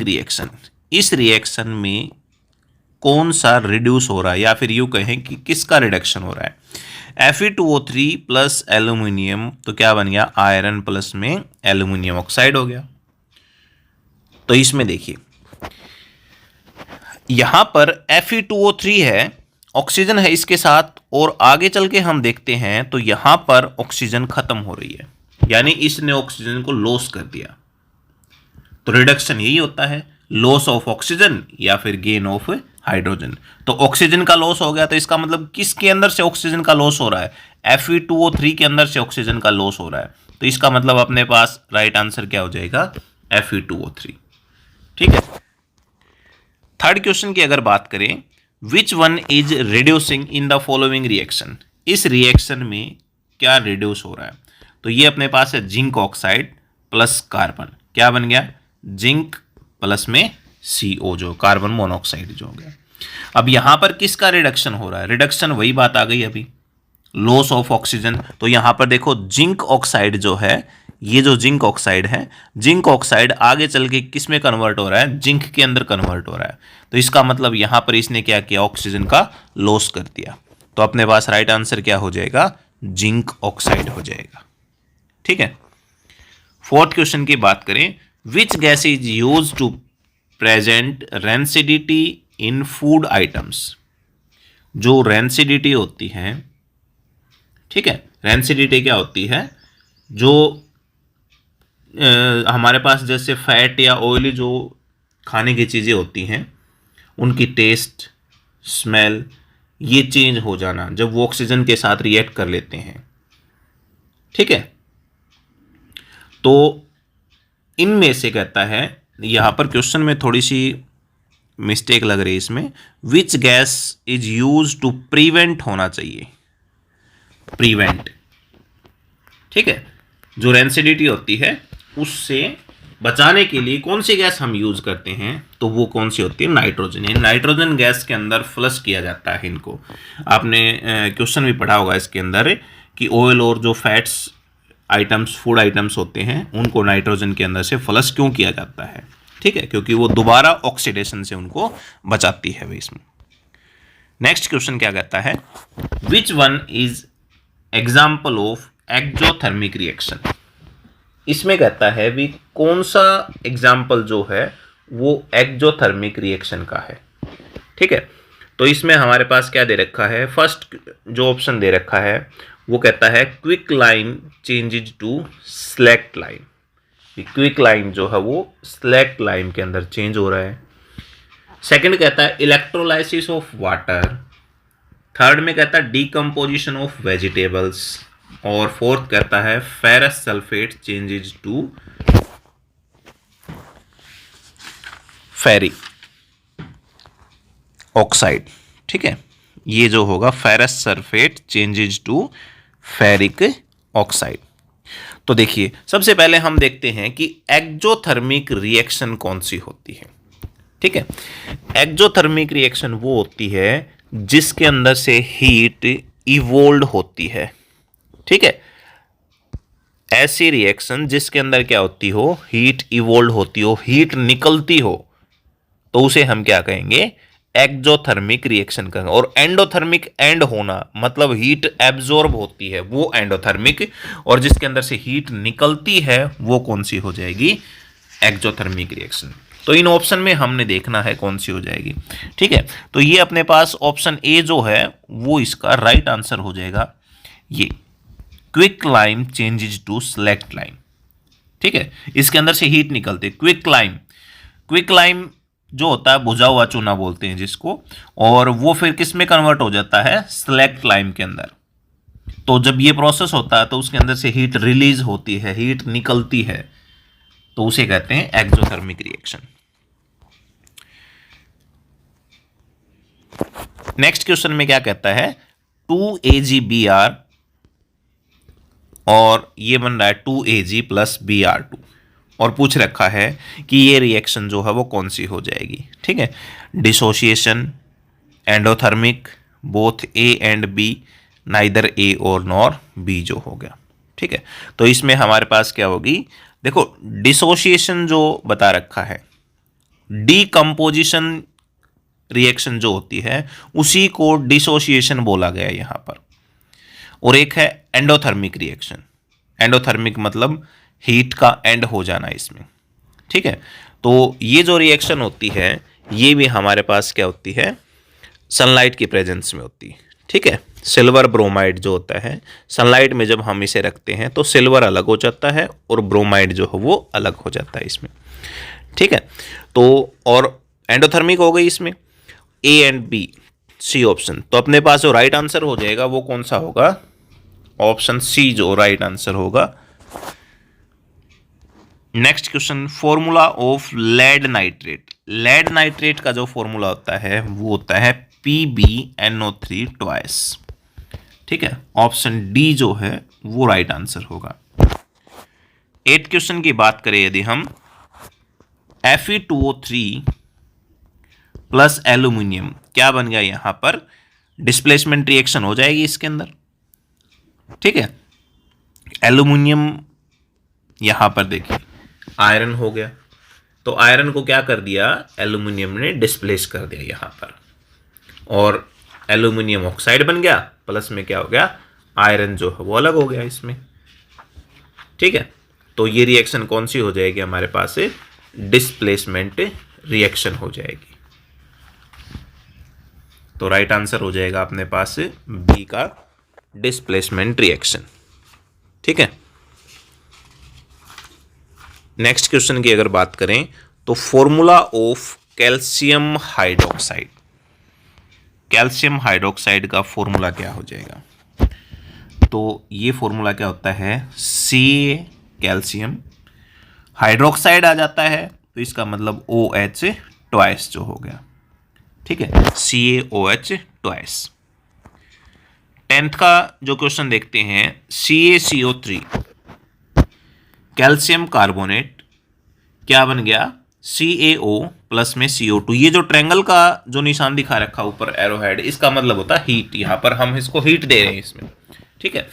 Reaction, इस reaction में कौन सा रिड्यूस हो रहा है, या फिर यूँ कहें कि किसका रिडक्शन हो रहा है। Fe2O3 प्लस एल्यूमिनियम तो क्या बन गया, आयरन प्लस में एल्यूमिनियम ऑक्साइड हो गया। तो इसमें देखिए यहां पर Fe2O3 है, ऑक्सीजन है इसके साथ, और आगे चल के हम देखते हैं तो यहां पर ऑक्सीजन खत्म हो रही है, यानी इसने ऑक्सीजन को लॉस कर दिया। तो रिडक्शन यही होता है, लॉस ऑफ ऑक्सीजन या फिर गेन ऑफ हाइड्रोजन। तो ऑक्सीजन का लॉस हो गया, तो इसका मतलब किसके अंदर से ऑक्सीजन का लॉस हो रहा है, Fe2O3 के अंदर से ऑक्सीजन का लॉस हो रहा है। तो इसका मतलब अपने पास राइट आंसर क्या हो जाएगा, Fe2O3। ठीक है। थर्ड क्वेश्चन की अगर बात करें, विच one is reducing in the following reaction, इस रिएक्शन में क्या रिड्यूस हो रहा है। तो ये अपने पास है जिंक ऑक्साइड प्लस कार्बन, क्या बन गया, जिंक प्लस में CO जो कार्बन मोनोऑक्साइड जो हो गया। अब यहां पर किसका रिडक्शन हो रहा है, रिडक्शन वही बात आ गई अभी, लॉस ऑफ ऑक्सीजन। तो यहां पर देखो जिंक ऑक्साइड जो है, ये जो जिंक ऑक्साइड है, जिंक ऑक्साइड आगे चल के किस में कन्वर्ट हो रहा है, जिंक के अंदर कन्वर्ट हो रहा है। तो इसका मतलब यहां पर इसने क्या किया, ऑक्सीजन का लॉस कर दिया। तो अपने पास राइट आंसर क्या हो जाएगा, जिंक ऑक्साइड हो जाएगा। ठीक है। फोर्थ क्वेश्चन की बात करें, which gas is use to present rancidity in food items, जो रेंसिडिटी होती है, ठीक है, रेंसिडिटी क्या होती है, जो हमारे पास जैसे फैट या ऑयली जो खाने की चीज़ें होती हैं, उनकी टेस्ट, स्मेल, ये चेंज हो जाना जब वो ऑक्सीजन के साथ रिएक्ट कर लेते हैं। ठीक है। तो इनमें से कहता है, यहां पर क्वेश्चन में थोड़ी सी मिस्टेक लग रही है इसमें, which gas is use to prevent होना चाहिए, प्रिवेंट। ठीक है। जो रेंसिडिटी होती है उससे बचाने के लिए कौन सी गैस हम यूज करते हैं, तो वो कौन सी होती है, नाइट्रोजन। नाइट्रोजन गैस के अंदर फ्लश किया जाता है इनको। आपने क्वेश्चन भी पढ़ा होगा इसके अंदर कि ऑयल और जो फैट्स आइटम्स, फूड आइटम्स होते हैं, उनको नाइट्रोजन के अंदर से फ्लश क्यों किया जाता है। ठीक है, क्योंकि वो दोबारा ऑक्सीडेशन से उनको बचाती है इसमें। नेक्स्ट क्वेश्चन क्या कहता है, विच one is example of exothermic reaction, इसमें कहता है भी कौन सा एग्जाम्पल जो है वो एक्जोथर्मिक रिएक्शन का है। ठीक है। तो इसमें हमारे पास क्या दे रखा है, फर्स्ट जो ऑप्शन दे रखा है वो कहता है quick lime changes to slaked lime, quick lime जो है वो स्लैक्ट लाइन के अंदर चेंज हो रहा है। सेकंड कहता है इलेक्ट्रोलाइसिस ऑफ वाटर, थर्ड में कहता है डीकम्पोजिशन ऑफ वेजिटेबल्स, और फोर्थ कहता है ferrous sulphate changes to ferric oxide. ठीक है, ये जो होगा ferrous sulphate changes to ferric oxide. तो देखिए सबसे पहले हम देखते हैं कि एक्जोथर्मिक रिएक्शन कौन सी होती है। ठीक है, एक्जोथर्मिक रिएक्शन वो होती है जिसके अंदर से हीट इवोल्व होती है। ठीक है, ऐसी रिएक्शन जिसके अंदर क्या होती हो, हीट इवोल्व होती हो, हीट निकलती हो, तो उसे हम क्या कहेंगे, एक्जोथर्मिक रिएक्शन कहेंगे। और एंडोथर्मिक, एंड होना मतलब हीट एब्जॉर्ब होती है, वो एंडोथर्मिक, और जिसके अंदर से हीट निकलती है वो कौन सी हो जाएगी, एक्जोथर्मिक रिएक्शन। तो इन ऑप्शन में हमने देखना है कौन सी हो जाएगी। ठीक है, तो ये अपने पास ऑप्शन ए जो है वो इसका राइट आंसर हो जाएगा, ये quick lime changes to slaked lime. ठीक है, इसके अंदर से हीट निकलते, क्विक लाइन, क्विक लाइन जो होता है बुझा हुआ चूना बोलते हैं जिसको, और वो फिर किस में कन्वर्ट हो जाता है, स्लैक्ट लाइन के अंदर। तो जब ये प्रोसेस होता है तो उसके अंदर से हीट रिलीज होती है, हीट निकलती है, तो उसे कहते हैं एक्सोथर्मिक रिएक्शन। नेक्स्ट क्वेश्चन में क्या कहता है, 2AgBr और ये बन रहा है 2Ag प्लस Br2, और पूछ रखा है कि ये रिएक्शन जो है वो कौन सी हो जाएगी। ठीक है, dissociation, endothermic, both A and B, neither A और नॉर B जो हो गया। ठीक है, तो इसमें हमारे पास क्या होगी, देखो डिसोसिएशन जो बता रखा है डीकम्पोजिशन रिएक्शन जो होती है उसी को डिसोसिएशन बोला गया यहां पर। और एक है एंडोथर्मिक रिएक्शन। एंडोथर्मिक मतलब हीट का एंड हो जाना इसमें, ठीक है। तो ये जो रिएक्शन होती है ये भी हमारे पास क्या होती है, सनलाइट की प्रेजेंस में होती है, ठीक है। सिल्वर ब्रोमाइड जो होता है, सनलाइट में जब हम इसे रखते हैं तो सिल्वर अलग हो जाता है और ब्रोमाइड जो है वो अलग हो जाता है इसमें, ठीक है। तो और एंडोथर्मिक हो गई इसमें, A and B C option. तो अपने पास जो राइट आंसर हो जाएगा वो कौन सा होगा, ऑप्शन सी जो राइट आंसर होगा। Next question, formula of lead nitrate. Lead nitrate का जो फॉर्मूला होता है वो होता है PbNO3 ट्वाइस, ठीक है। ऑप्शन डी जो है वो राइट आंसर होगा। 8 क्वेश्चन की बात करें यदि हम, Fe2O3 प्लस एल्यूमिनियम क्या बन गया यहां पर, डिस्प्लेसमेंट रिएक्शन हो जाएगी इसके अंदर, ठीक है। एल्यूमिनियम यहां पर देखिए आयरन हो गया, तो आयरन को क्या कर दिया, एल्यूमिनियम ने डिस्प्लेस कर दिया यहां पर, और एल्यूमिनियम ऑक्साइड बन गया, प्लस में क्या हो गया, आयरन जो है वो अलग हो गया इसमें, ठीक है। तो ये रिएक्शन कौन सी हो जाएगी हमारे पास, डिस्प्लेसमेंट रिएक्शन हो जाएगी। तो राइट आंसर हो जाएगा अपने पास बी का डिस्प्लेसमेंट रिएक्शन, ठीक है। नेक्स्ट क्वेश्चन की अगर बात करें तो formula of calcium hydroxide. Calcium hydroxide का फॉर्मूला क्या हो जाएगा, तो ये फॉर्मूला क्या होता है, सी कैल्शियम हाइड्रोक्साइड आ जाता है, तो इसका मतलब OH ट्वाइस जो हो गया, ठीक है, CaOH ट्वाइस। 10th का जो क्वेश्चन देखते हैं, CaCO3 कैल्शियम कार्बोनेट क्या बन गया, CaO प्लस में CO2। ये जो ट्रायंगल का जो निशान दिखा रखा ऊपर एरोहेड, इसका मतलब होता है हीट, यहां पर हम इसको हीट दे रहे हैं इसमें, ठीक है।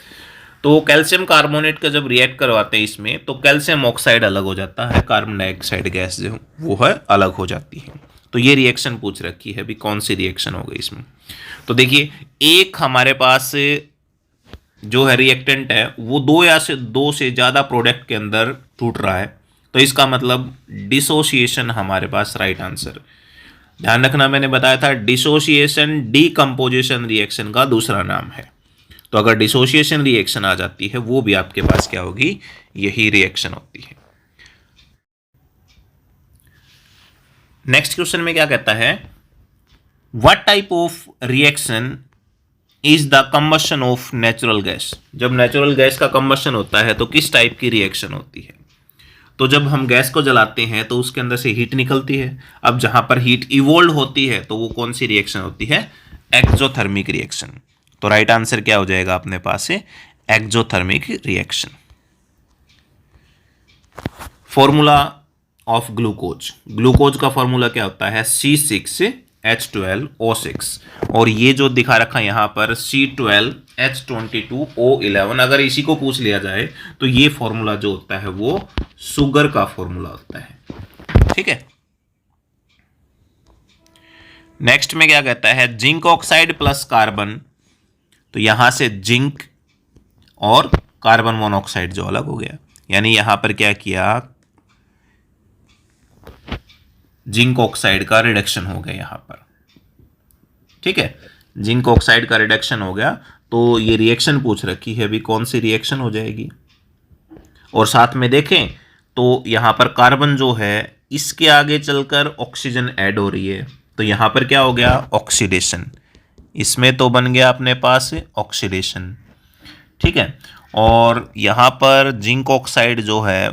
तो कैल्शियम कार्बोनेट का जब रिएक्ट करवाते हैं इसमें तो कैल्शियम ऑक्साइड अलग हो जाता है, कार्बन डाइऑक्साइड गैस जो वो है अलग हो जाती है। तो ये रिएक्शन पूछ रखी है, अभी कौन सी रिएक्शन हो गई इसमें। तो देखिए एक हमारे पास जो है रिएक्टेंट है वो दो से ज़्यादा प्रोडक्ट के अंदर टूट रहा है, तो इसका मतलब डिसोसिएशन हमारे पास राइट आंसर। ध्यान रखना मैंने बताया था डिसोसिएशन डीकम्पोजिशन रिएक्शन का दूसरा नाम है, तो अगर डिसोसिएशन रिएक्शन आ जाती है वो भी आपके पास क्या होगी, यही रिएक्शन होती है। नेक्स्ट क्वेश्चन में क्या कहता है, what type of reaction is the combustion of natural gas. जब नेचुरल गैस का कंबशन होता है तो किस टाइप की रिएक्शन होती है, तो जब हम गैस को जलाते हैं तो उसके अंदर से हीट निकलती है। अब जहां पर हीट इवोल्व होती है तो वो कौन सी रिएक्शन होती है, एक्सोथर्मिक रिएक्शन। तो राइट आंसर क्या हो जाएगा अपने पास है, exothermic reaction. Formula of glucose. Glucose का फॉर्मूला क्या होता है, C6H12O6, और ये जो दिखा रखा है यहां पर C12H22O11, अगर इसी को पूछ लिया जाए तो ये फॉर्मूला जो होता है वो शुगर का फॉर्मूला होता है, ठीक है। नेक्स्ट में क्या कहता है, जिंक ऑक्साइड प्लस कार्बन, तो यहां से जिंक और कार्बन मोनोऑक्साइड जो अलग हो गया, यानी यहां पर क्या किया, जिंक ऑक्साइड का रिडक्शन हो गया यहां पर, ठीक है। जिंक ऑक्साइड का रिडक्शन हो गया, तो ये रिएक्शन पूछ रखी है अभी कौन सी रिएक्शन हो जाएगी। और साथ में देखें तो यहां पर कार्बन जो है इसके आगे चलकर ऑक्सीजन ऐड हो रही है, तो यहां पर क्या हो गया, ऑक्सीडेशन। इसमें तो बन गया अपने पास ऑक्सीडेशन, ठीक है। और यहां पर जिंक ऑक्साइड जो है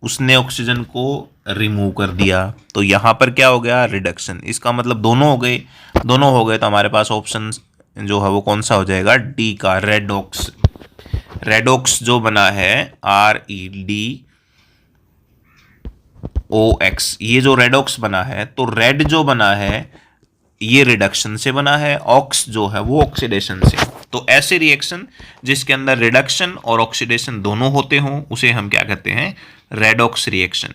उसने ऑक्सीजन को रिमूव कर दिया, तो यहां पर क्या हो गया, रिडक्शन। इसका मतलब दोनों हो गए, दोनों हो गए, तो हमारे पास ऑप्शन जो है वो कौन सा हो जाएगा, डी का रेडॉक्स। रेडॉक्स जो बना है REDOX, ये जो रेडॉक्स बना है, तो रेड जो बना है ये रिडक्शन से बना है, ऑक्स जो है वो ऑक्सीडेशन से। तो ऐसे रिएक्शन जिसके अंदर रिडक्शन और ऑक्सीडेशन दोनों होते हों उसे हम क्या कहते हैं, रेडॉक्स रिएक्शन।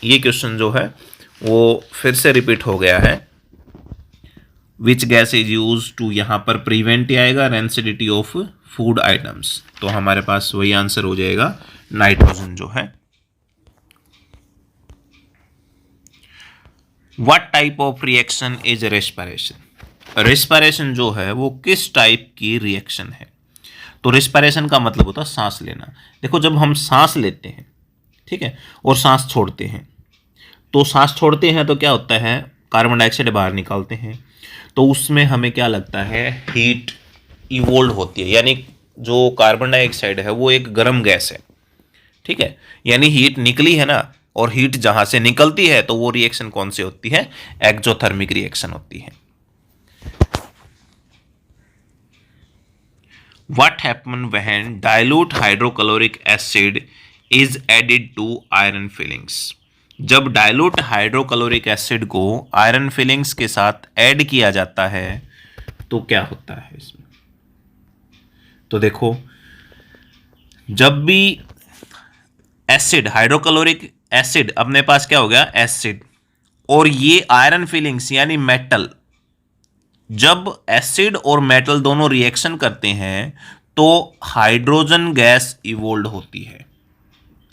ये क्वेश्चन जो है वो फिर से रिपीट हो गया है। Which gas is use to, यहाँ पर प्रिवेंट आएगा रेंसिडिटी ऑफ फूड आइटम्स, तो हमारे पास वही आंसर हो जाएगा नाइट्रोजन जो है। What type of reaction is respiration, respiration जो है वो किस टाइप की रिएक्शन है। तो रेस्पिरेशन का मतलब होता है सांस लेना। देखो जब हम सांस लेते हैं, ठीक है, और सांस छोड़ते हैं, तो सांस छोड़ते हैं तो क्या होता है, कार्बन डाइऑक्साइड बाहर निकालते हैं, तो उसमें हमें क्या लगता है, हीट इवोल्व होती है, यानी जो कार्बन डाइऑक्साइड है वो एक गर्म गैस है, ठीक है, यानी हीट निकली है ना, और हीट जहां से निकलती है तो वो रिएक्शन कौन सी होती है, एक्सोथर्मिक रिएक्शन होती है। What happen when dilute hydrochloric acid is added to iron fillings? जब डाइल्यूट हाइड्रोक्लोरिक एसिड को आयरन फिलिंग्स के साथ ऐड किया जाता है तो क्या होता है इसमें। तो देखो जब भी एसिड, हाइड्रोक्लोरिक एसिड अपने पास क्या हो गया, एसिड, और ये आयरन फिलिंग्स यानी मेटल, जब एसिड और मेटल दोनों रिएक्शन करते हैं तो हाइड्रोजन गैस इवोल्व होती है,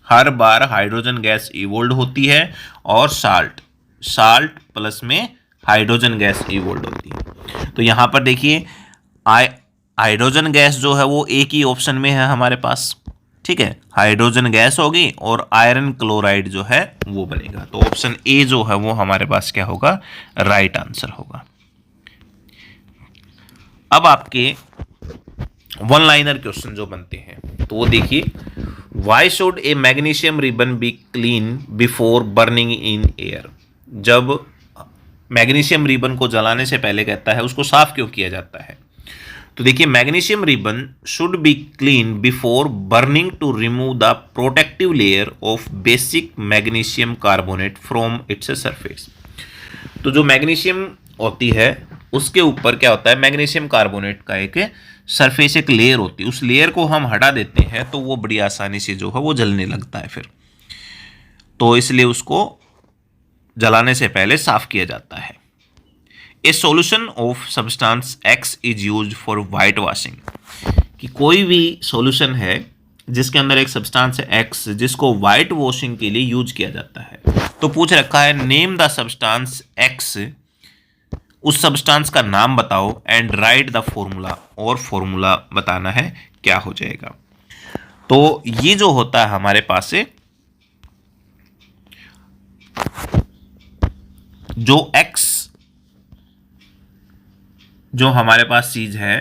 हर बार हाइड्रोजन गैस इवोल्व होती है, और साल्ट प्लस में हाइड्रोजन गैस इवोल्व होती है। तो यहां पर देखिए हाइड्रोजन गैस जो है वो एक ही ऑप्शन में है हमारे पास, ठीक है, हाइड्रोजन गैस होगी और आयरन क्लोराइड जो है वो बनेगा, तो ऑप्शन ए जो है वो हमारे पास क्या होगा, राइट आंसर होगा। अब आपके वन लाइनर क्वेश्चन जो बनते हैं तो वो देखिए, why should A magnesium ribbon be clean before burning in air, जब मैग्नीशियम रिबन को जलाने से पहले कहता है उसको साफ क्यों किया जाता है। तो देखिए magnesium ribbon should be clean before burning to remove the protective layer of basic magnesium carbonate from its surface. तो जो मैग्नीशियम होती है उसके ऊपर क्या होता है, मैग्नीशियम कार्बोनेट का एक सरफेस, एक लेयर होती है, उस लेयर को हम हटा देते हैं तो वो बड़ी आसानी से जो है वो जलने लगता है फिर, तो इसलिए उसको जलाने से पहले साफ किया जाता है। A solution of substance x is used for white washing, कि कोई भी सॉल्यूशन है जिसके अंदर एक सब्सटेंस है एक्स जिसको वाइट वॉशिंग के लिए यूज किया जाता है। तो पूछ रखा है नेम द सब्सटेंस एक्स, उस सब्सटेंस का नाम बताओ, एंड राइट द फॉर्मूला, और फॉर्मूला बताना है, क्या हो जाएगा। तो ये जो होता है हमारे पास से जो एक्स, जो हमारे पास चीज है,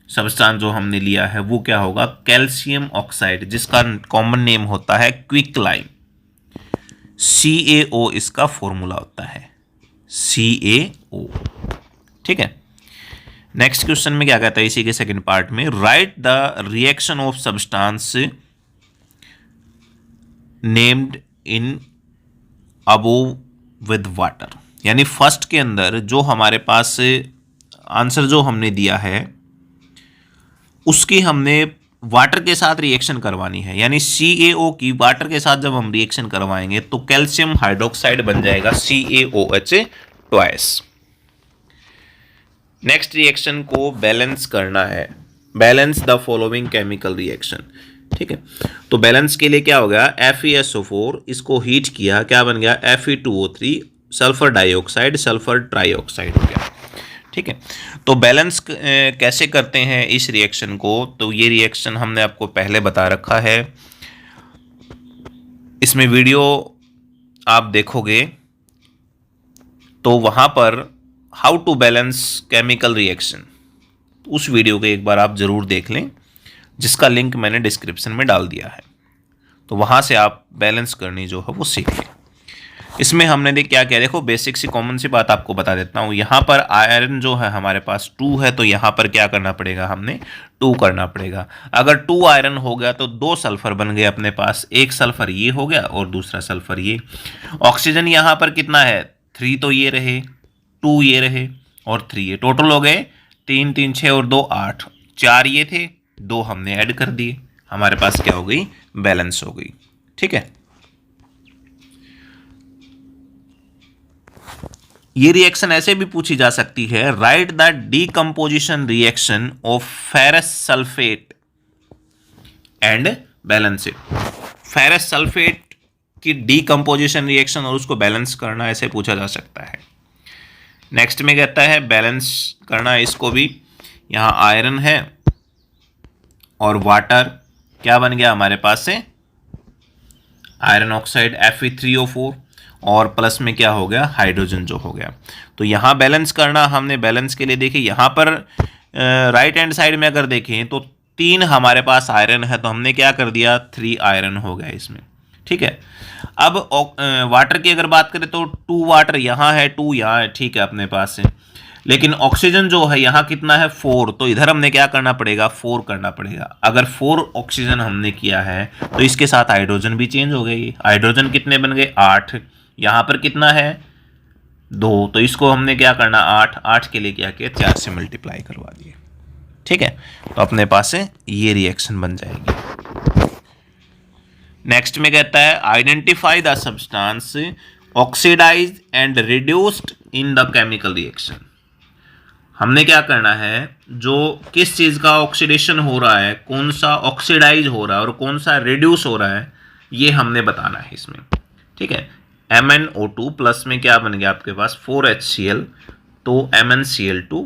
सब्सटेंस जो हमने लिया है वो क्या होगा, कैल्शियम ऑक्साइड, जिसका कॉमन नेम होता है क्विकलाइम, CaO इसका फॉर्मूला होता है, CaO, ठीक है। नेक्स्ट क्वेश्चन में क्या कहता है इसी के सेकंड पार्ट में, right the reaction of substance named in above with water, यानी फर्स्ट के अंदर जो हमारे पास आंसर जो हमने दिया है उसकी हमने वाटर के साथ रिएक्शन करवानी है, यानी CaO की वाटर के साथ जब हम रिएक्शन करवाएंगे तो कैल्शियम हाइड्रोक्साइड बन जाएगा CaOH ट्वाइस। नेक्स्ट रिएक्शन को बैलेंस करना है, balance the following chemical reaction, ठीक है। तो बैलेंस के लिए क्या हो गया, FeSO4 इसको हीट किया, क्या बन गया, Fe2O3, sulphur dioxide, sulphur trioxide हो गया, ठीक है। तो बैलेंस कैसे करते हैं इस रिएक्शन को, तो ये रिएक्शन हमने आपको पहले बता रखा है, इसमें वीडियो आप देखोगे तो वहां पर how to balance chemical reaction, उस वीडियो को एक बार आप जरूर देख लें, जिसका लिंक मैंने डिस्क्रिप्शन में डाल दिया है, तो वहां से आप बैलेंस करनी जो है वो सीख लें। इसमें हमने क्या किया, देखो बेसिक सी कॉमन सी बात आपको बता देता हूँ, यहाँ पर आयरन जो है हमारे पास 2 है, तो यहाँ पर क्या करना पड़ेगा, हमने 2 करना पड़ेगा। अगर 2 आयरन हो गया तो 2 सल्फर बन गए अपने पास, एक सल्फर ये हो गया और दूसरा सल्फर ये। ऑक्सीजन यहाँ पर कितना है, 3 तो ये रहे, 2 ये रहे और 3 ये, टोटल हो गए 3 3 6 और 2 8, 4 ये थे, 2 हमने ऐड कर दिए, हमारे पास क्या हो गई, बैलेंस हो गई, ठीक है। ये रिएक्शन ऐसे भी पूछी जा सकती है, right the decomposition reaction of ferrous sulphate and balance it. Ferrous sulphate की डीकम्पोजिशन रिएक्शन और उसको बैलेंस करना ऐसे पूछा जा सकता है। नेक्स्ट में कहता है बैलेंस करना इसको भी। यहाँ आयरन है और वाटर क्या बन गया हमारे पास से, आयरन ऑक्साइड Fe3O4 और प्लस में क्या हो गया, हाइड्रोजन जो हो गया। तो यहाँ बैलेंस करना हमने, बैलेंस के लिए देखिए यहाँ पर राइट हैंड साइड में अगर देखें तो 3 हमारे पास आयरन है, तो हमने क्या कर दिया 3 आयरन हो गया इसमें, ठीक है। अब वाटर की अगर बात करें तो 2 वाटर यहाँ है, 2 यहाँ है, ठीक है अपने पास से। लेकिन ऑक्सीजन जो है यहाँ कितना है 4, तो इधर हमने क्या करना पड़ेगा 4 करना पड़ेगा। अगर 4 ऑक्सीजन हमने किया है तो इसके साथ हाइड्रोजन भी चेंज हो गई। हाइड्रोजन कितने बन गए 8, यहाँ पर कितना है 2, तो इसको हमने क्या करना 8 के लिए क्या किया 4 से मल्टीप्लाई करवा दिए, ठीक है। तो अपने पास से ये रिएक्शन बन जाएगी। नेक्स्ट में कहता है identify the substance oxidised and reduced in the chemical reaction. हमने क्या करना है, जो किस चीज़ का ऑक्सीडेशन हो रहा है, कौन सा ऑक्सीडाइज हो रहा है और कौन सा रिड्यूस हो रहा है, ये हमने बताना है इसमें, ठीक है। MnO2 प्लस में क्या बन गया आपके पास 4HCl, तो MnCl2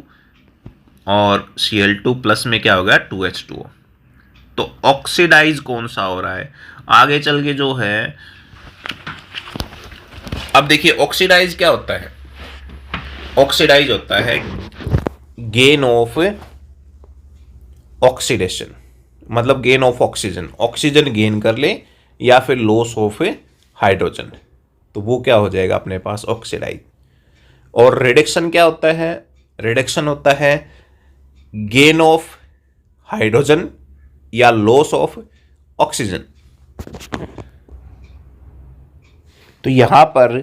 और Cl2 प्लस में क्या हो गया 2H2O। तो ऑक्सीडाइज कौन सा हो रहा है आगे चल के जो है। अब देखिए ऑक्सीडाइज क्या होता है, ऑक्सीडाइज होता है गेन ऑफ ऑक्सीडेशन, मतलब gain of oxygen, oxygen gain कर ले या फिर लॉस ऑफ हाइड्रोजन, तो वो क्या हो जाएगा अपने पास ऑक्सीडाइज। और रिडक्शन क्या होता है, रिडक्शन होता है गेन ऑफ हाइड्रोजन या लॉस ऑफ ऑक्सीजन। तो यहां पर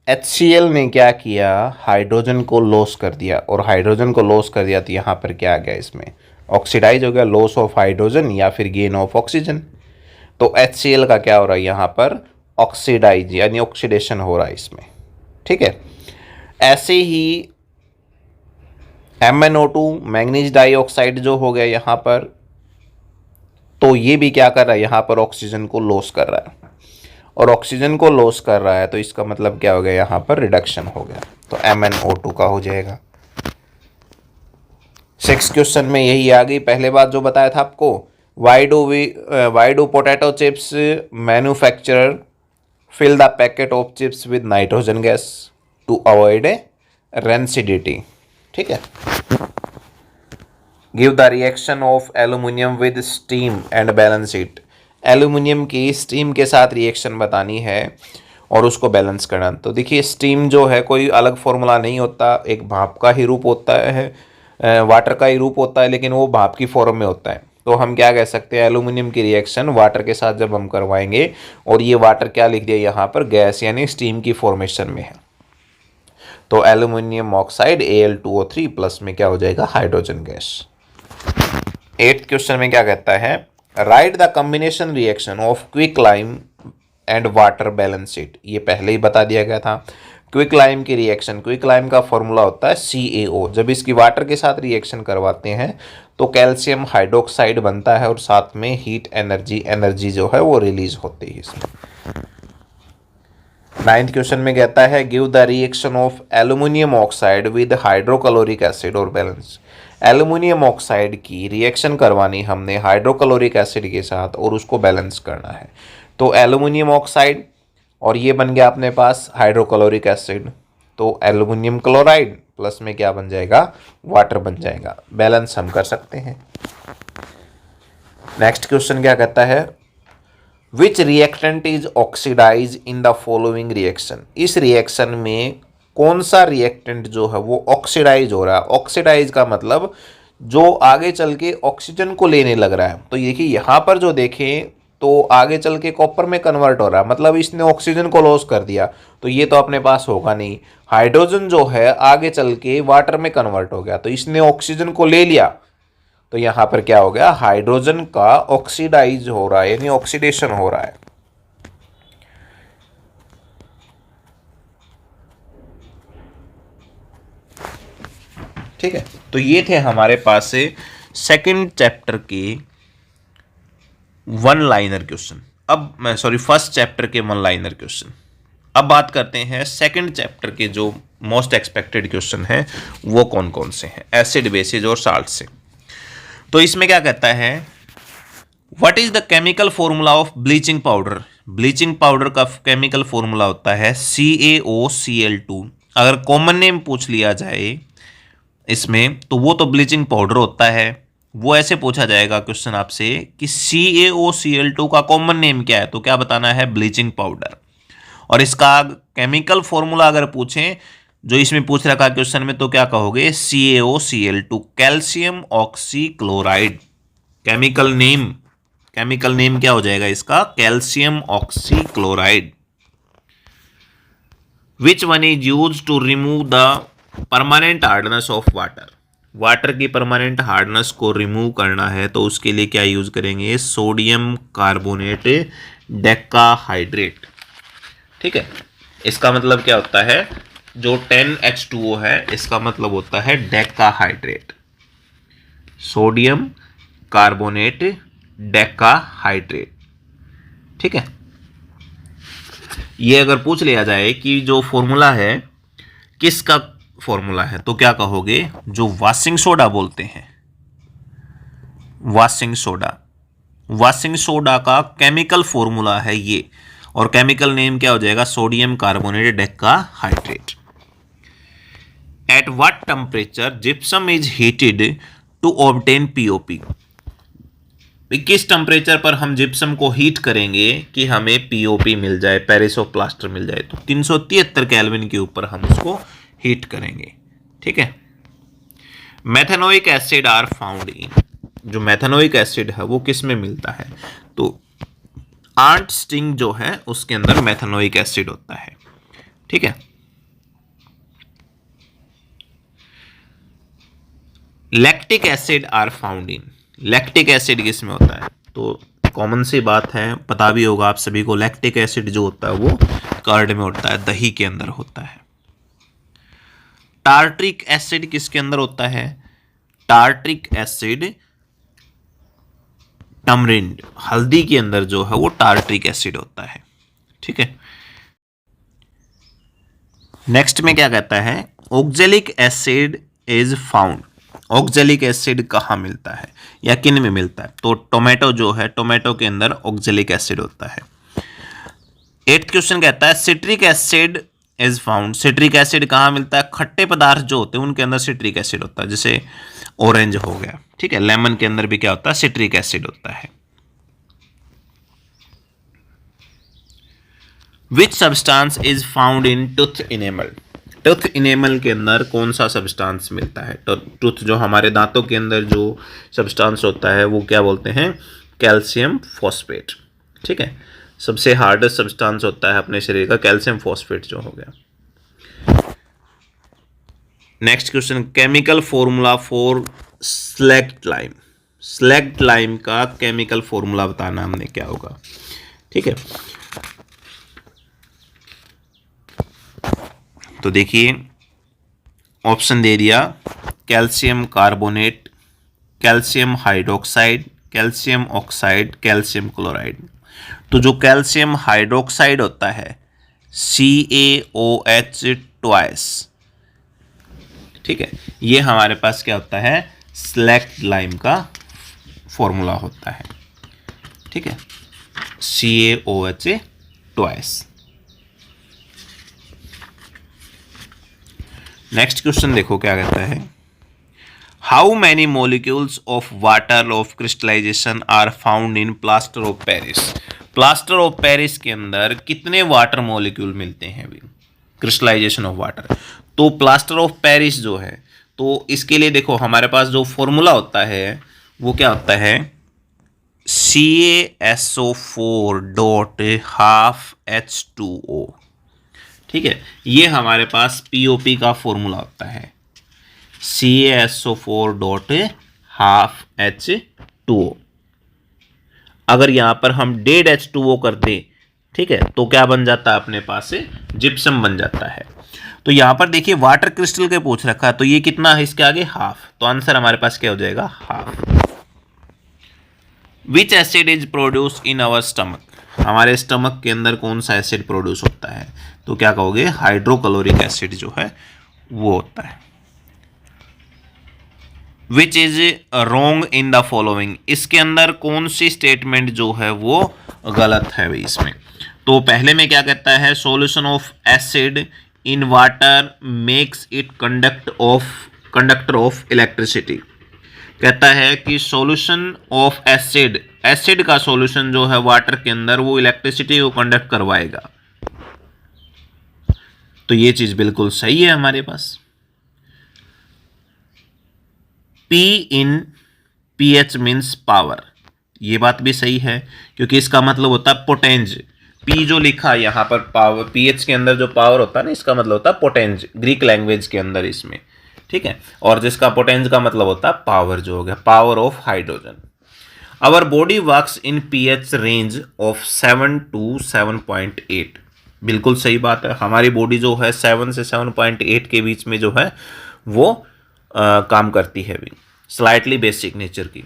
HCl ने क्या किया, हाइड्रोजन को लॉस कर दिया, और हाइड्रोजन को लॉस कर दिया तो यहाँ पर क्या आ गया इसमें ऑक्सीडाइज हो गया, लॉस ऑफ हाइड्रोजन या फिर गेन ऑफ ऑक्सीजन। तो HCl का क्या हो रहा है यहाँ पर ऑक्सीडाइज यानी ऑक्सीडेशन हो रहा है इसमें, ठीक है। ऐसे ही MnO2 मैंगनीज डाइऑक्साइड जो हो गया यहाँ पर, तो ये भी क्या कर रहा है यहाँ पर ऑक्सीजन को लॉस कर रहा है, और ऑक्सीजन को लॉस कर रहा है तो इसका मतलब क्या हो गया यहाँ पर रिडक्शन हो गया, तो MnO2 का हो जाएगा। 6 क्वेश्चन में यही आ गई। पहले बात जो बताया था आपको, why do potato chips manufacturer fill the packet of chips with nitrogen gas to avoid rancidity, ठीक है। Give the reaction of aluminium with steam and balance it. Aluminium की स्टीम के साथ रिएक्शन बतानी है और उसको बैलेंस करना। तो देखिए स्टीम जो है कोई अलग फॉर्मूला नहीं होता, एक भाप का ही रूप होता है, वाटर का ही रूप होता है, लेकिन वो भाप की फॉर्म में होता है। तो हम क्या कह सकते हैं, एल्यूमिनियम की रिएक्शन वाटर के साथ जब हम करवाएंगे, और ये वाटर क्या लिख दिया यहाँ पर गैस यानी स्टीम की फॉर्मेशन में है, तो एल्यूमिनियम ऑक्साइड Al2O3 प्लस में क्या हो जाएगा हाइड्रोजन गैस। 8th क्वेश्चन में क्या कहता है, right the combination reaction of quick lime and water balance it. ये पहले ही बता दिया गया था। क्विक लाइम की रिएक्शन, क्विक लाइम का फॉर्मूला होता है CaO। जब इसकी वाटर के साथ रिएक्शन करवाते हैं तो कैल्शियम हाइड्रोक्साइड बनता है और साथ में हीट एनर्जी जो है वो रिलीज होती है इसमें। 9th क्वेश्चन में कहता है give the reaction of aluminium oxide with hydrochloric acid और बैलेंस। एल्यूमिनियम ऑक्साइड की रिएक्शन करवानी हमने हाइड्रोक्लोरिक एसिड के साथ और उसको बैलेंस करना है। तो एल्यूमिनियम ऑक्साइड और ये बन गया अपने पास हाइड्रोक्लोरिक एसिड, तो एल्यूमिनियम क्लोराइड प्लस में क्या बन जाएगा वाटर बन जाएगा। बैलेंस हम कर सकते हैं। नेक्स्ट क्वेश्चन क्या कहता है, which reactant is oxidize in the following reaction. इस रिएक्शन में कौन सा रिएक्टेंट जो है वो ऑक्सीडाइज हो रहा है। ऑक्सीडाइज का मतलब जो आगे चल के ऑक्सीजन को लेने लग रहा है। तो देखिए यहाँ पर जो देखें तो आगे चल के कॉपर में कन्वर्ट हो रहा है, मतलब इसने ऑक्सीजन को लॉस कर दिया, तो ये तो अपने पास होगा नहीं। हाइड्रोजन जो है आगे चल के वाटर में कन्वर्ट हो गया, तो इसने ऑक्सीजन को ले लिया, तो यहाँ पर क्या हो गया हाइड्रोजन का ऑक्सीडाइज हो रहा है यानी ऑक्सीडेशन हो रहा है। ठीक है, तो ये थे हमारे पास से सेकंड चैप्टर के वन लाइनर क्वेश्चन। अब मैं फर्स्ट चैप्टर के वन लाइनर क्वेश्चन। अब बात करते हैं सेकंड चैप्टर के जो मोस्ट एक्सपेक्टेड क्वेश्चन है वो कौन कौन से हैं, एसिड बेसिस और साल्ट से। तो इसमें क्या कहता है, what is the chemical formula of bleaching powder. Bleaching powder का केमिकल फॉर्मूला होता है CaOCl2। अगर कॉमन नेम पूछ लिया जाए इसमें तो वो तो ब्लीचिंग पाउडर होता है। वो ऐसे पूछा जाएगा क्वेश्चन आपसे कि CaOCl2 का कॉमन नेम क्या है, तो क्या बताना है, ब्लीचिंग पाउडर। और इसका केमिकल फॉर्मूला अगर पूछें जो इसमें पूछ रखा क्वेश्चन में, तो क्या कहोगे, CaOCl2, calcium oxychloride. Chemical name क्या हो जाएगा इसका, calcium oxychloride. Which one is use to remove the permanent hardness of water. Water की परमानेंट हार्डनेस को रिमूव करना है तो उसके लिए क्या यूज करेंगे, सोडियम कार्बोनेट डेकाहाइड्रेट। ठीक है, इसका मतलब क्या होता है, जो 10H2O है इसका मतलब होता है डेकाहाइड्रेट, सोडियम कार्बोनेट डेकाहाइड्रेट। ठीक है, ये अगर पूछ लिया जाए कि जो फॉर्मूला है किसका फॉर्मूला है, तो क्या कहोगे, जो वॉशिंग सोडा बोलते हैं, वॉशिंग सोडा का केमिकल फॉर्मूला है ये, और केमिकल नेम क्या हो जाएगा, sodium carbonate decahydrate. At what temperature gypsum is heated to obtain POP. किस टेम्परेचर पर हम जिप्सम को हीट करेंगे कि हमें पीओपी मिल जाए, पेरिस ऑफ प्लास्टर मिल जाए, तो 373 केल्विन के ऊपर हम उसको हीट करेंगे। ठीक है, methanoic acid are found in, जो मेथेनोइक एसिड है वो किस में मिलता है, तो आंट स्टिंग जो है उसके अंदर मेथेनोइक एसिड होता है। ठीक है, lactic acid are found in, lactic acid किस में होता है, तो कॉमन सी बात है, पता भी होगा आप सभी को, लैक्टिक एसिड जो होता है वो कर्ड में होता है, दही के अंदर होता है। टार्ट्रिक एसिड किसके अंदर होता है, टार्ट्रिक एसिड टमरिंड, हल्दी के अंदर जो है वो टार्ट्रिक एसिड होता है। ठीक है, नेक्स्ट में क्या कहता है, oxalic acid is found. Oxalic acid कहाँ मिलता है या किन में मिलता है, तो टोमेटो जो है, टोमेटो के अंदर ऑक्जेलिक एसिड होता है। 8th क्वेश्चन कहता है citric acid is found. Citric acid कहाँ मिलता है, खट्टे पदार्थ जो होते हैं उनके अंदर सिट्रिक एसिड होता है, जैसे ऑरेंज हो गया। ठीक है, लेमन के अंदर भी क्या होता है, सिट्रिक एसिड होता है। Which substance is found in tooth enamel. Tooth enamel के अंदर कौन सा सब्सटेंस मिलता है, तो टूथ जो हमारे दांतों के अंदर जो सब्सटेंस होता है वो क्या बोलते हैं, कैल्शियम फॉस्फेट। ठीक है, सबसे हार्डेस्ट सब्सटेंस होता है अपने शरीर का कैल्शियम फॉस्फेट जो हो गया। Next question, chemical formula for slagged lime. Slagged lime का केमिकल फॉर्मूला बताना हमने क्या होगा। ठीक है, तो देखिए ऑप्शन दे दिया, calcium carbonate, calcium hydroxide, calcium oxide, calcium chloride. तो जो कैल्शियम हाइड्रोक्साइड होता है CaOH ट्वाइस। ठीक है, ये हमारे पास क्या होता है, स्लैग्ड लाइम का फॉर्मूला होता है। ठीक है, CaOH ट्वाइस। नेक्स्ट क्वेश्चन देखो क्या कहता है, how many molecules of water of crystallisation are found in plaster of Paris. Plaster of Paris के अंदर कितने वाटर मॉलिक्यूल मिलते हैं अभी, क्रिस्टलाइजेशन ऑफ वाटर। तो प्लास्टर ऑफ पेरिस जो है, तो इसके लिए देखो हमारे पास जो फॉर्मूला होता है वो क्या होता है, CaSO4.12H2O। ठीक है, ये हमारे पास पीओपी का फॉर्मूला होता है, CaSO4.12H2O। अगर यहां पर हम डेड H2O कर दें, ठीक है, तो क्या बन जाता है अपने पास से, जिप्सम बन जाता है। तो यहां पर देखिए वाटर क्रिस्टल के पूछ रखा है, तो ये कितना है इसके आगे, हाफ, तो आंसर हमारे पास क्या हो जाएगा, half. Which acid is produce in our stomach, हमारे स्टमक के अंदर कौन सा एसिड प्रोड्यूस होता है, तो क्या कहोगे, हाइड्रोक्लोरिक एसिड जो है वो होता है। Which is wrong in the following, इसके अंदर कौन सी स्टेटमेंट जो है वो गलत है भाई इसमें। तो पहले में क्या कहता है, solution of acid in water makes it conductor of electricity, कहता है कि सॉल्यूशन ऑफ एसिड, एसिड का सॉल्यूशन जो है वाटर के अंदर वो इलेक्ट्रिसिटी को कंडक्ट करवाएगा। तो ये चीज बिल्कुल सही है हमारे पास। P इन pH मीन्स पावर, ये बात भी सही है क्योंकि इसका मतलब होता है पोटेंज। P जो लिखा है यहाँ पर पावर, pH के अंदर जो पावर होता है ना, इसका मतलब होता है पोटेंज ग्रीक लैंग्वेज के अंदर इसमें, ठीक है। और जिसका पोटेंज का मतलब होता है पावर, जो हो गया power of hydrogen. Our body works in pH range of 7 to 7.8, बिल्कुल सही बात है, हमारी बॉडी जो है 7 से 7.8 के बीच में जो है वो काम करती है भी, स्लाइटली बेसिक नेचर की।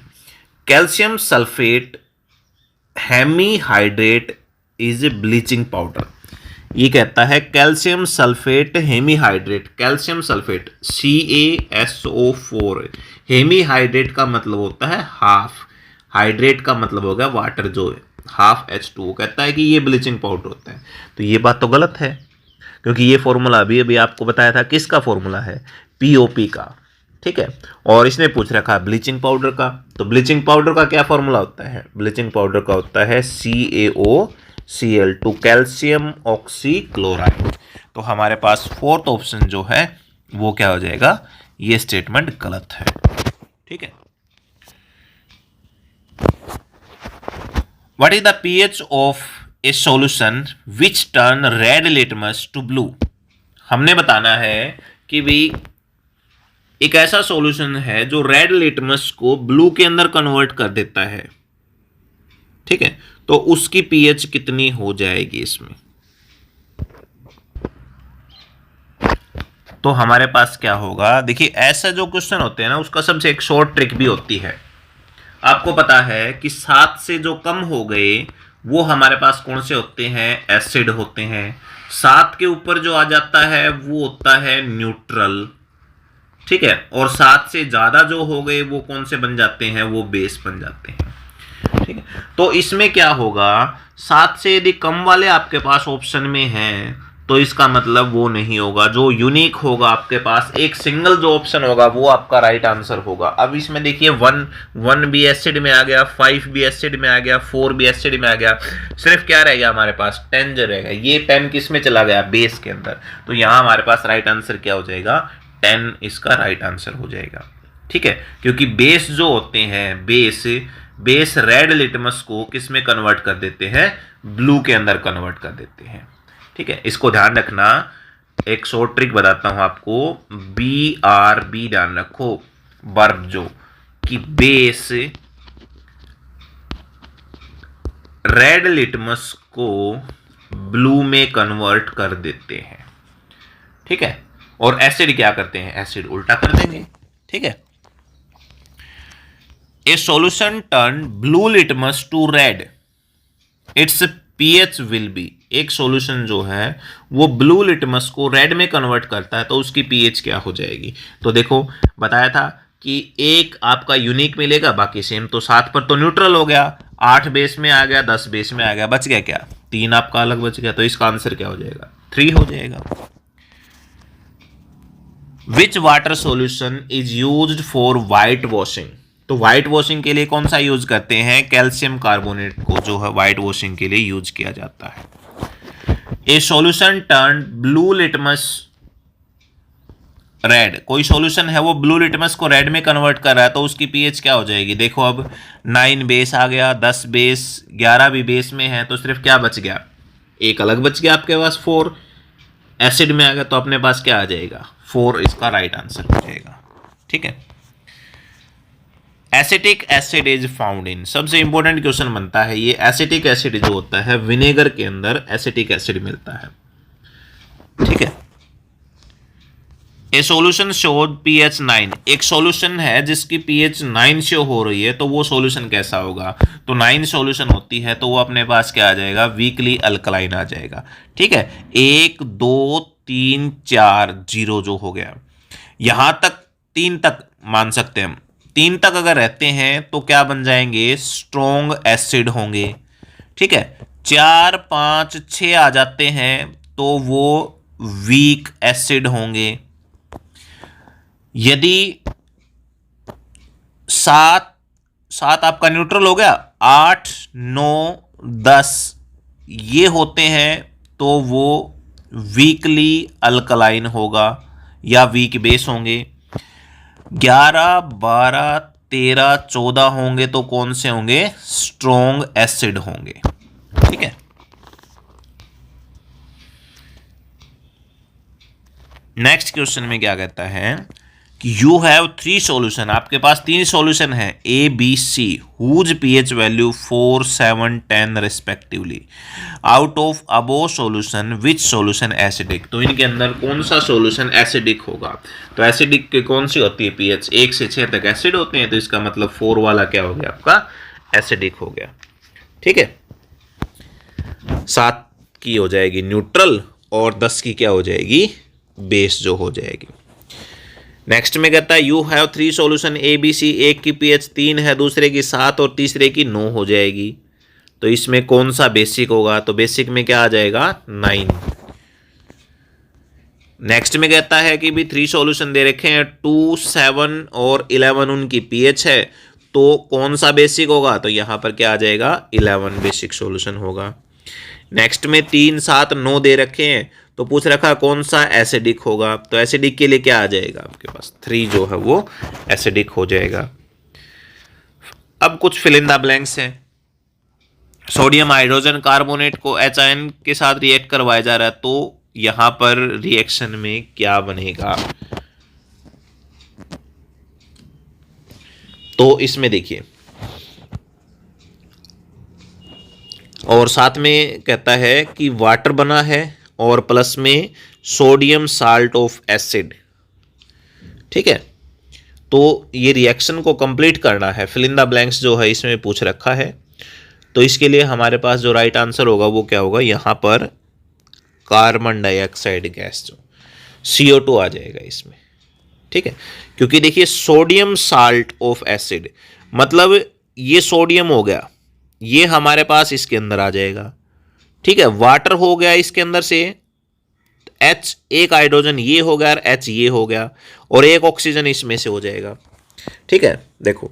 Calcium sulphate hemihydrate is a bleaching powder, ये कहता है calcium sulphate hemihydrate, calcium sulphate CaSO4, hemihydrate का मतलब होता है हाफ, हाइड्रेट का मतलब होगा वाटर जो है हाफ H2O, कहता है कि ये ब्लीचिंग पाउडर होता है। तो ये बात तो गलत है क्योंकि ये फॉर्मूला अभी आपको बताया था, किसका फॉर्मूला है, POP का, ठीक है। और इसने पूछ रखा है ब्लीचिंग पाउडर का, तो ब्लीचिंग पाउडर का क्या फॉर्मूला होता है, ब्लीचिंग पाउडर का होता है CaOCl2, कैल्शियम ऑक्सीक्लोराइड। तो हमारे पास फोर्थ ऑप्शन जो है वो क्या हो जाएगा, ये स्टेटमेंट गलत है, ठीक है। What is the pH of a solution which turn red litmus to blue, हमने बताना है कि भाई एक ऐसा सॉल्यूशन है जो रेड लिटमस को ब्लू के अंदर कन्वर्ट कर देता है, ठीक है। तो उसकी pH कितनी हो जाएगी इसमें, तो हमारे पास क्या होगा, देखिए ऐसा जो क्वेश्चन होते हैं ना उसका सबसे एक शॉर्ट ट्रिक भी होती है। आपको पता है कि 7 से जो कम हो गए वो हमारे पास कौन से होते हैं, एसिड होते हैं। 7 के ऊपर जो आ जाता है वो होता है न्यूट्रल, ठीक है। और 7 से ज्यादा जो हो गए वो कौन से बन जाते हैं, वो बेस बन जाते हैं, ठीक है। तो इसमें क्या होगा, 7 से यदि कम वाले आपके पास ऑप्शन में हैं तो इसका मतलब वो नहीं होगा, जो यूनिक होगा आपके पास एक सिंगल जो ऑप्शन होगा वो आपका राइट आंसर होगा। अब इसमें देखिए 1 भी एसिड में आ गया, 5 भी एसिड में आ गया, 4 भी एसिड में आ गया, सिर्फ क्या रह गया हमारे पास 10 जो रहेगा, ये 10 किस में चला गया, बेस के अंदर। तो यहां हमारे पास राइट आंसर क्या हो जाएगा, 10 इसका राइट आंसर हो जाएगा, ठीक है। क्योंकि बेस जो होते हैं, बेस रेड लिटमस को किस में कन्वर्ट कर देते हैं, ब्लू के अंदर कन्वर्ट कर देते हैं, ठीक है। इसको ध्यान रखना, एक शॉर्ट ट्रिक बताता हूं आपको, BRB ध्यान रखो, वर्ब जो कि बेस रेड लिटमस को ब्लू में कन्वर्ट कर देते हैं, ठीक है। और एसिड क्या करते हैं, एसिड उल्टा कर देंगे, ठीक है। A solution turn blue litmus to red, its pH will be, एक सॉल्यूशन जो है वो ब्लू लिटमस को रेड में कन्वर्ट करता है तो उसकी pH क्या हो जाएगी। तो देखो बताया था कि एक आपका यूनिक मिलेगा, बाकी सेम, तो 7 पर तो न्यूट्रल हो गया, 8 बेस में आ गया, 10 बेस में आ गया, बच गया क्या, 3 आपका अलग बच गया। तो इसका आंसर क्या हो जाएगा, 3 हो जाएगा। Which water solution is used for white washing, तो व्हाइट वॉशिंग के लिए कौन सा यूज करते हैं, कैल्शियम कार्बोनेट को जो है व्हाइट वॉशिंग के लिए यूज किया जाता है। A solution turn blue litmus red, कोई सॉल्यूशन है वो ब्लू लिटमस को रेड में कन्वर्ट कर रहा है तो उसकी pH क्या हो जाएगी, देखो अब 9 बेस आ गया, 10 बेस, 11 भी बेस में है, तो सिर्फ क्या बच गया, एक अलग बच गया आपके पास, 4 एसिड में आ गया तो अपने पास क्या आ जाएगा, 4 इसका राइट आंसर हो जाएगा, ठीक है। Acetic acid is found in, सबसे इंपॉर्टेंट क्वेश्चन बनता है ये, एसिटिक एसिड जो होता है विनेगर के अंदर एसिटिक एसिड मिलता है, ठीक है। ए सॉल्यूशन शो pH 9, एक सॉल्यूशन है जिसकी pH 9 शो हो रही है, तो वो सॉल्यूशन कैसा होगा? तो 9 सॉल्यूशन होती है तो वो अपने पास क्या आ जाएगा? वीकली अल्कलाइन आ जाएगा। ठीक है, 1 2 3 4 0 जो हो गया, यहां तक 3 तक मान सकते हैं हम। 3 तक अगर रहते हैं तो क्या बन जाएंगे? स्ट्रॉन्ग एसिड होंगे। ठीक है, 4 5 6 आ जाते हैं तो वो वीक एसिड होंगे। यदि 7 आपका न्यूट्रल हो गया, 8 9 10 ये होते हैं तो वो वीकली अल्कलाइन होगा या वीक बेस होंगे। 11 12 13 14 होंगे तो कौन से होंगे? स्ट्रॉन्ग एसिड होंगे। ठीक है, नेक्स्ट क्वेश्चन में क्या कहता है कि यू हैव 3 सॉल्यूशन, आपके पास 3 सॉल्यूशन है A B C, whose pH value 4 7 10 respectively. Out of above solution which solution acidic? तो इनके अंदर कौन सा सॉल्यूशन एसिडिक होगा? तो एसिडिक की कौन सी होती है? पीएच 1 से 6 तक एसिड होते हैं, तो इसका मतलब 4 वाला क्या हो गया? आपका एसिडिक हो गया। ठीक है, 7 की हो जाएगी न्यूट्रल और 10 की क्या हो जाएगी? बेस जो हो जाएगी। नेक्स्ट में कहता है you have 3 solution A B C, एक की पीएच 3 है, दूसरे की 7 और तीसरे की 9 हो जाएगी। तो इसमें कौन सा बेसिक होगा? तो बेसिक में क्या आ जाएगा? 9। नेक्स्ट में कहता है कि भी 3 सॉल्यूशन दे रखे हैं, 2 7 और 11 उनकी पीएच है, तो कौन सा बेसिक होगा? तो यहां पर क्या आ जाएगा? 11 बेसिक सॉल्यूशन होगा। नेक्स्ट में 3 7 9 दे रखे हैं, तो पूछ रखा कौन सा एसिडिक होगा? तो एसिडिक के लिए क्या आ जाएगा आपके पास? 3 जो है वो एसिडिक हो जाएगा। अब कुछ फिल इन द ब्लैंक्स हैं। सोडियम हाइड्रोजन कार्बोनेट को HIN के साथ रिएक्ट करवाया जा रहा है, तो यहां पर रिएक्शन में क्या बनेगा? तो इसमें देखिए, और साथ में कहता है कि वाटर बना है और प्लस में सोडियम साल्ट ऑफ एसिड। ठीक है, तो ये रिएक्शन को कंप्लीट करना है। फिल इन द ब्लैंक्स जो है इसमें पूछ रखा है, तो इसके लिए हमारे पास जो राइट आंसर होगा वो क्या होगा? यहां पर कार्बन डाइऑक्साइड गैस जो CO2 आ जाएगा इसमें। ठीक है, क्योंकि देखिए सोडियम साल्ट ऑफ एसिड मतलब ये सोडियम हो गया, ये हमारे पास इसके अंदर आ जाएगा। ठीक है, वाटर हो गया इसके अंदर से, H एक हाइड्रोजन ये हो गया और H ये हो गया, और एक ऑक्सीजन इसमें से हो जाएगा। ठीक है, देखो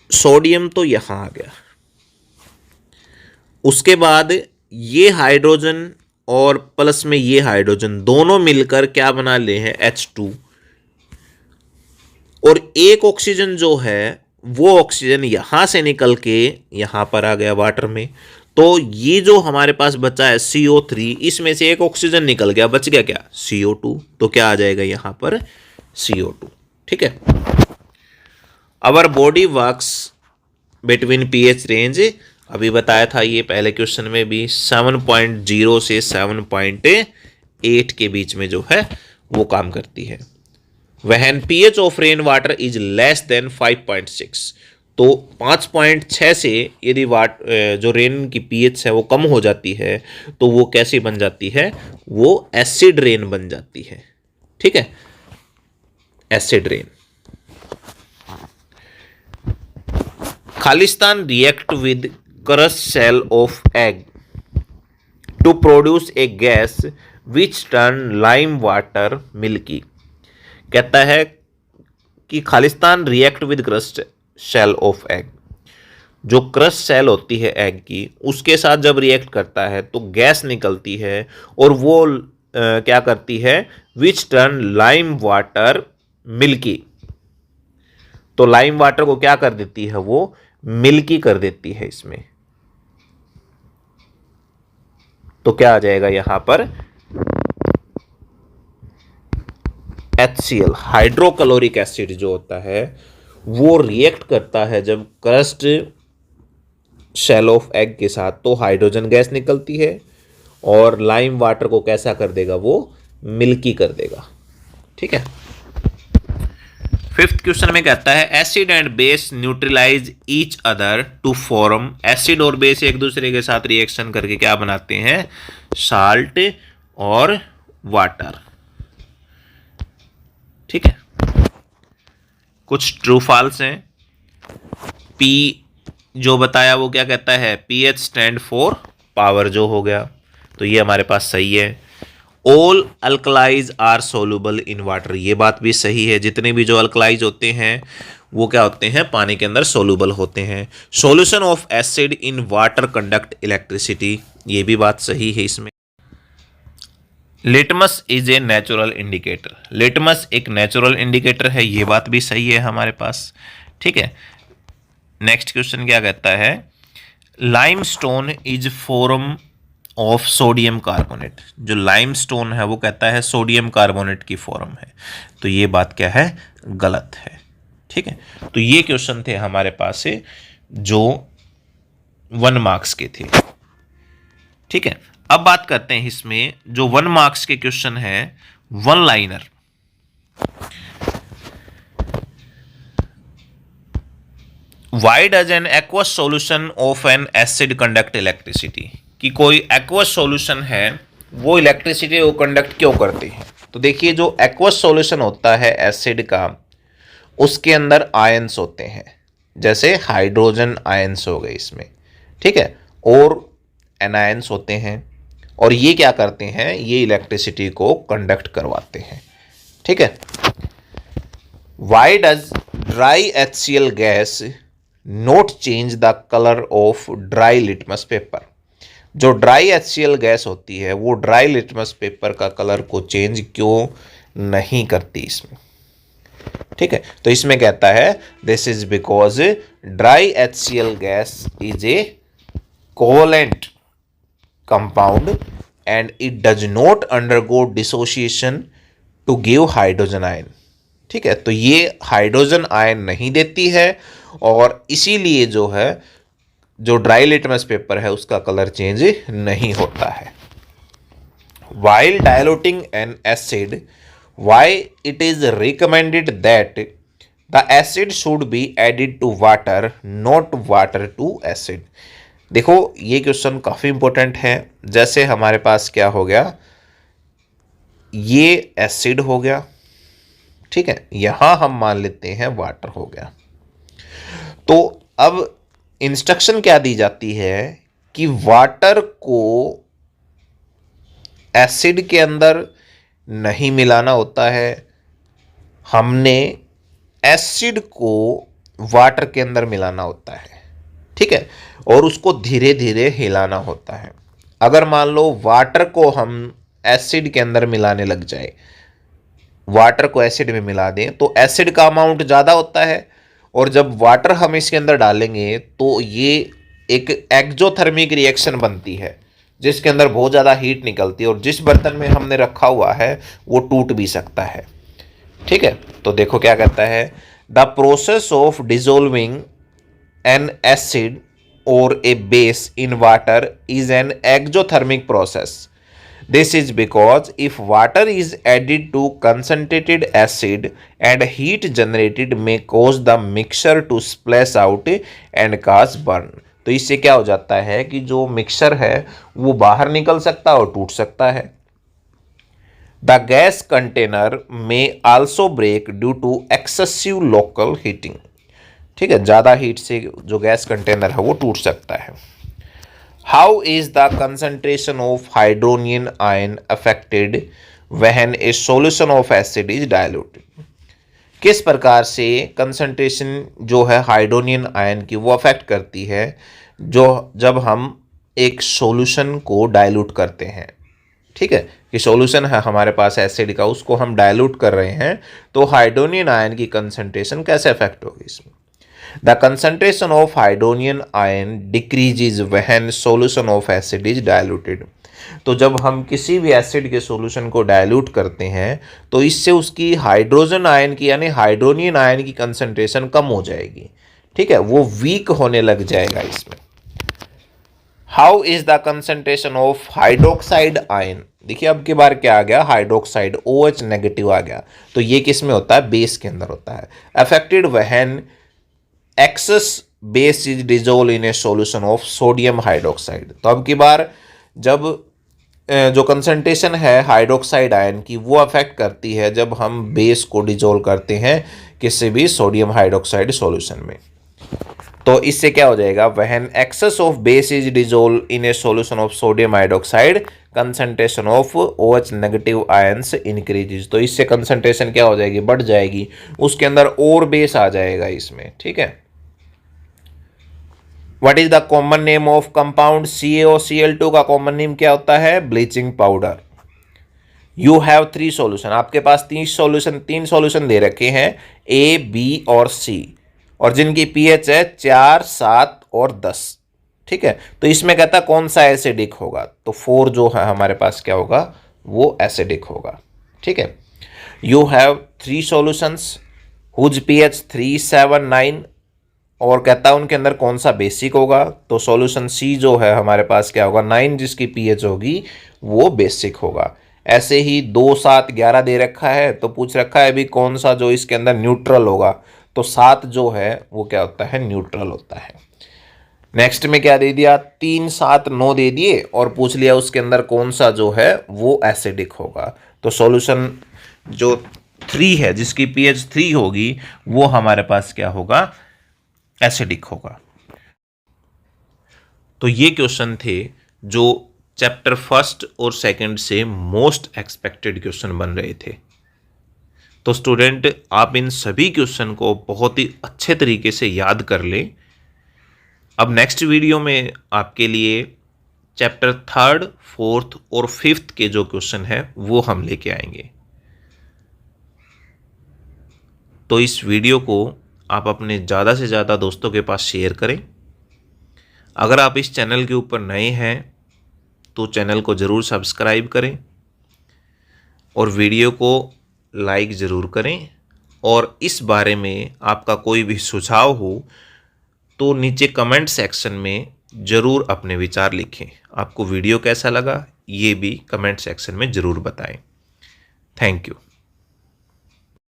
सोडियम तो यहां आ गया, उसके बाद ये हाइड्रोजन और प्लस में ये हाइड्रोजन दोनों मिलकर क्या बना ले हैं? H2, और एक ऑक्सीजन जो है वो ऑक्सीजन यहां से निकल के यहां पर आ गया वाटर में। तो ये जो हमारे पास बचा है CO3, इसमें से एक ऑक्सीजन निकल गया, बच गया क्या? CO2। तो क्या आ जाएगा यहां पर? CO2। ठीक है, our body works between pH range, अभी बताया था ये पहले क्वेश्चन में भी, 7.0 से 7.8 के बीच में जो है वो काम करती है। When pH of rain water is less than 5.6, तो 5.6 से यदि जो रेन की pH है वो कम हो जाती है, तो वो कैसी बन जाती है? वो एसिड रेन बन जाती है। ठीक है, एसिड रेन। खालिस्तान react with crust shell of egg to produce a gas which turn lime water milky. कहता है कि खालिस्तान react with crust shell of egg, जो क्रस्ट सेल होती है एग की, उसके साथ जब रिएक्ट करता है तो गैस निकलती है, और वो क्या करती है? विच टर्न लाइम वाटर मिल्की। तो लाइम वाटर को क्या कर देती है? वो मिल्की कर देती है इसमें। तो क्या आ जाएगा यहां पर? HCl, हाइड्रोक्लोरिक एसिड जो होता है वो रिएक्ट करता है जब क्रस्ट शेल ऑफ एग के साथ, तो हाइड्रोजन गैस निकलती है और लाइम वाटर को कैसा कर देगा? वो मिल्की कर देगा। ठीक है। फिफ्थ क्वेश्चन में कहता है acid and base neutralise each other to form, acid और बेस एक दूसरे के साथ रिएक्शन करके क्या बनाते हैं, साल्ट और वाटर। ठीक है। कुछ ट्रू फॉल्स हैं। पी जो बताया वो क्या कहता है, पीएच स्टैंड फॉर पावर जो हो गया, तो ये हमारे पास सही है। All alkalis are soluble in water, ये बात भी सही है, जितने भी जो अल्कलाइज होते हैं वो क्या होते हैं, पानी के अंदर सोलुबल होते हैं। Solution of acid in water conduct electricity, ये भी बात सही है इसमें। Litmus is a natural indicator, litmus एक नेचुरल इंडिकेटर है, ये बात भी सही है हमारे पास। ठीक है। नेक्स्ट क्वेश्चन क्या कहता है, limestone is form of sodium carbonate, जो लाइमस्टोन है वो कहता है सोडियम कार्बोनेट की फॉर्म है, तो ये बात क्या है, गलत है। ठीक है। तो ये क्वेश्चन थे हमारे पास से जो 1 मार्क्स के थे। ठीक है। अब बात करते हैं इसमें जो 1 मार्क्स के क्वेश्चन है, 1 liner. Why does an aqueous solution of N acid conduct electricity, कि कोई एक्वस सॉल्यूशन है वो इलेक्ट्रिसिटी को कंडक्ट क्यों करती है। तो देखिए जो एक्वस सॉल्यूशन होता है एसिड का, उसके अंदर आयंस होते हैं, जैसे हाइड्रोजन आयंस हो गए इसमें। ठीक है। और एनायंस होते हैं, और ये क्या करते हैं, ये इलेक्ट्रिसिटी को कंडक्ट करवाते हैं। ठीक है। Why does dry HCl gas note change the colour of dry litmus paper, जो ड्राई HCl गैस होती है वो ड्राई लिटमस पेपर का कलर को चेंज क्यों नहीं करती इसमें। ठीक है। तो इसमें कहता है this is because dry HCl gas is a covalent compound and it does not undergo dissociation to give hydrogen ion. ठीक है। तो ये हाइड्रोजन आयन नहीं देती है, और इसीलिए जो है जो ड्राई लिटमस पेपर है उसका कलर चेंज नहीं होता है। While diluting an acid, why it is recommended that the acid should be added to water, not water to acid. देखो ये क्वेश्चन काफ़ी इंपॉर्टेंट है। जैसे हमारे पास क्या हो गया, ये एसिड हो गया, ठीक है, यहां हम मान लेते हैं वाटर हो गया। तो अब इंस्ट्रक्शन क्या दी जाती है कि वाटर को एसिड के अंदर नहीं मिलाना होता है, हमने एसिड को वाटर के अंदर मिलाना होता है। ठीक है। और उसको धीरे धीरे हिलाना होता है। अगर मान लो वाटर को हम एसिड के अंदर मिलाने लग जाए, वाटर को एसिड में मिला दें, तो एसिड का अमाउंट ज़्यादा होता है, और जब वाटर हम इसके अंदर डालेंगे तो ये एक एक्जोथर्मिक रिएक्शन बनती है, जिसके अंदर बहुत ज़्यादा हीट निकलती है, और जिस बर्तन में हमने रखा हुआ है वो टूट भी सकता है। ठीक है। तो देखो क्या कहता है, the process of dissolving an acid और a base in water is an exothermic process. This is because if water is added to concentrated acid and heat generated may cause the mixture to splash out and cause burn। तो इससे क्या हो जाता है कि जो mixture है वो बाहर निकल सकता है और टूट सकता है। The gas container may also break due to excessive local heating। ठीक है, ज़्यादा हीट से जो गैस कंटेनर है वो टूट सकता है। How is the concentration of hydronium ion affected when a solution of acid is diluted? किस प्रकार से कंसंट्रेशन जो है हाइड्रोनियम आयन की वो अफेक्ट करती है जो जब हम एक सॉल्यूशन को डाइल्यूट करते हैं। ठीक है, कि सॉल्यूशन है हमारे पास एसिड का, उसको हम डाइल्यूट कर रहे हैं, तो हाइड्रोनियम आयन की कंसंट्रेशन कैसे अफेक्ट होगी इसमें। The concentration of hydronium ion decreases when solution of acid is diluted। तो जब हम किसी भी एसिड के सॉल्यूशन को डाइल्यूट करते हैं तो इससे उसकी हाइड्रोजन आयन की यानी हाइड्रोनियम आयन की कंसंट्रेशन कम हो जाएगी। ठीक है, वो वीक होने लग जाएगा इसमें। How is the concentration of hydroxide ion, देखिए अब की बार क्या आ गया, हाइड्रोक्साइड OH नेगेटिव आ गया। तो ये किस में होता है, बेस के अंदर होता है। Affected when excess base is dissolve in a solution of sodium hydroxide. तो अब की बार जब जो कंसंट्रेशन है हाइड्रोक्साइड आयन की वो अफेक्ट करती है जब हम बेस को डिजोल्व करते हैं किसी भी सोडियम हाइड्रोक्साइड सॉल्यूशन में। तो इससे क्या हो जाएगा, when excess of base is dissolve in a solution of sodium hydroxide concentration of OH negative ions increases. तो इससे कंसंट्रेशन क्या हो जाएगी, बढ़ जाएगी, उसके अंदर और बेस आ जाएगा इसमें, ठीक है। What is the common name of compound CaOCl2 का कॉमन नेम क्या होता है, bleaching powder. You have 3 solution, आपके पास तीन सॉल्यूशन दे रखे हैं A, B और C, और जिनकी pH है 4, 7 और 10, ठीक है। तो इसमें कहता है कौन सा एसिडिक होगा, तो 4 जो है हमारे पास क्या होगा, वो एसिडिक होगा, ठीक है। You have 3 solutions whose pH 3, 7, 9, और कहता है उनके अंदर कौन सा बेसिक होगा, तो सॉल्यूशन C जो है हमारे पास क्या होगा, 9 जिसकी pH होगी वो बेसिक होगा। ऐसे ही 2, 7, 11 दे रखा है, तो पूछ रखा है भी कौन सा जो इसके अंदर न्यूट्रल होगा, तो 7 जो है वो क्या होता है, न्यूट्रल होता है। नेक्स्ट में क्या दे दिया, 3, 7, 9 दे दिए और पूछ लिया उसके अंदर कौन सा जो है वो एसिडिक होगा। तो सॉल्यूशन जो 3 है जिसकी pH 3 होगी वो हमारे पास क्या होगा, एसिडिक होगा। तो ये क्वेश्चन थे जो चैप्टर 1 और 2 से मोस्ट एक्सपेक्टेड क्वेश्चन बन रहे थे। तो स्टूडेंट आप इन सभी क्वेश्चन को बहुत ही अच्छे तरीके से याद कर लें। अब नेक्स्ट वीडियो में आपके लिए चैप्टर 3, 4 और 5 के जो क्वेश्चन है वो हम लेके आएंगे। तो इस वीडियो को आप अपने ज़्यादा से ज़्यादा दोस्तों के पास शेयर करें। अगर आप इस चैनल के ऊपर नए हैं तो चैनल को ज़रूर सब्सक्राइब करें और वीडियो को लाइक ज़रूर करें। और इस बारे में आपका कोई भी सुझाव हो तो नीचे कमेंट सेक्शन में ज़रूर अपने विचार लिखें। आपको वीडियो कैसा लगा ये भी कमेंट सेक्शन में ज़रूर बताएं। Thank you.